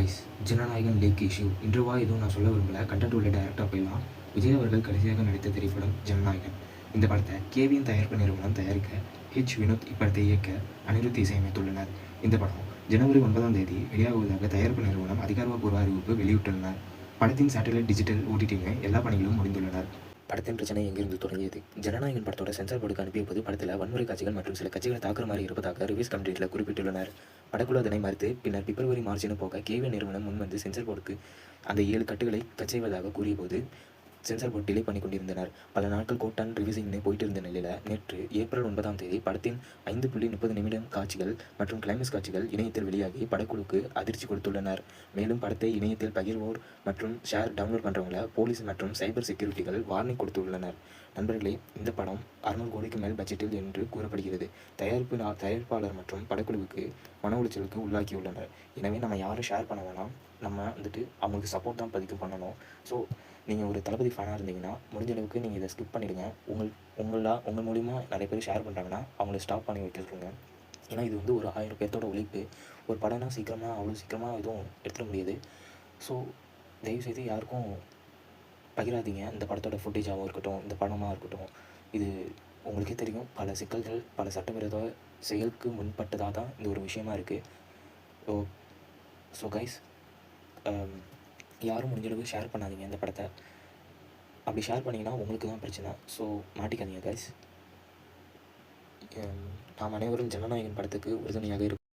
Guys, Jananayagan lakh issue இன்றுவா எதுவும் நான் சொல்ல விரும்பல. கண்டென்ட் உள்ள டேரக்டாக போயிடலாம். விஜய் அவர்கள் கடைசியாக நடித்த திரைப்படம் ஜனநாயகன். இந்த படத்தை கேவியின் தயாரிப்பு நிறுவனம் தயாரிக்க வினோத் இப்படத்தை இயக்க அனிருத் இசையமைத்துள்ளனர். இந்த படம் ஜனவரி 9ஆம் தேதி வெளியாகுவதாக தயாரிப்பு நிறுவனம் அதிகாரப்பூர்வ அறிவிப்பு வெளியிட்டுள்ளனர். படத்தின் சேட்டலைட், டிஜிட்டல், ஓடிடின்னு எல்லா பணிகளும் முடிந்துள்ளனர். படத்தின் பிரச்சனை எங்கிருந்து தொடங்கியது? ஜனநாயகன் படத்தோட சென்சார் போர்டுக்கு அனுப்பியபோது படத்தில் வன்முறை காட்சிகள் மற்றும் சில கட்சிகளை தாக்குற மாதிரி இருப்பதாக ரிவ்யூஸ் கமிட்டியில் குறிப்பிட்டுள்ளனர். படக்குழு அதனை மறுத்து பின்னர் பிப்ரவரி, மார்ச்னு போக கேவி நிறுவனம் முன்வந்து சென்சார் போர்டுக்கு அந்த 7 கட்டுகளை கட் செய்வதாக கூறியபோது சென்சார் போர்டு டிலே பண்ணி கொண்டிருந்தனர். பல நாட்கள் கோர்ட் அண்ட் ரிவியூசிங்னு போயிட்டு இருந்த நிலையில் நேற்று ஏப்ரல் 9ஆம் தேதி படத்தின் 5.30 நிமிடம் காட்சிகள் மற்றும் கிளைமேக்ஸ் காட்சிகள் இணையத்தில் வெளியாகி படக்குழுக்கு அதிர்ச்சி கொடுத்துள்ளனர். மேலும் படத்தை இணையத்தில் பகிர்வோர் மற்றும் டவுன்லோட் பண்ணுறவங்கள போலீஸ் மற்றும் சைபர் செக்யூரிட்டிகள் வார்னிங் கொடுத்துள்ளனர். நண்பர்களே, இந்த படம் 600 கோடிக்கு மேல் பட்ஜெட்டில் என்று கூறப்படுகிறது. தயாரிப்பாளர் மற்றும் படக்குழுவுக்கு மன உளைச்சலுக்கு உள்ளாக்கியுள்ளனர். எனவே நம்ம யாரும் ஷேர் பண்ண வேணாம். நம்ம அவங்களுக்கு சப்போர்ட் தான் பதிக்கு பண்ணணும். ஸோ நீங்கள் ஒரு தளபதி ஃபேனாக இருந்தீங்கன்னா முடிஞ்ச அளவுக்கு நீங்கள் இதை ஸ்கிப் பண்ணிவிடுங்க. உங்கள் மூலிமா நிறைய பேர் ஷேர் பண்ணுறாங்கன்னா அவங்கள ஸ்டாப் பண்ணி வைக்கிறதுங்க. ஏன்னா இது ஒரு 1000 பேர்த்தோட உழைப்பு. ஒரு படம்னா அவ்வளோ சீக்கிரமாக எதுவும் எடுத்துட முடியாது. ஸோ தயவுசெய்து யாருக்கும் பகிராதீங்க. இந்த படத்தோட ஃபுட்டேஜாகவும் இருக்கட்டும், இந்த படமாக இருக்கட்டும். இது உங்களுக்கே தெரியும், பல சிக்கல்கள், பல சட்டவிரோத செயலுக்கு முன்பட்டதாக தான் இந்த ஒரு விஷயமா இருக்குது. ஸோ கைஸ், யாரும் முடிஞ்சளவு ஷேர் பண்ணாதீங்க இந்த படத்தை. அப்படி ஷேர் பண்ணிங்கன்னா உங்களுக்கு தான் பிரச்சனை. ஸோ மாட்டிக்காதீங்க கைஸ். நாம் அனைவரும் ஜனநாயகன் படத்துக்கு உறுதுணையாக இருக்கும்.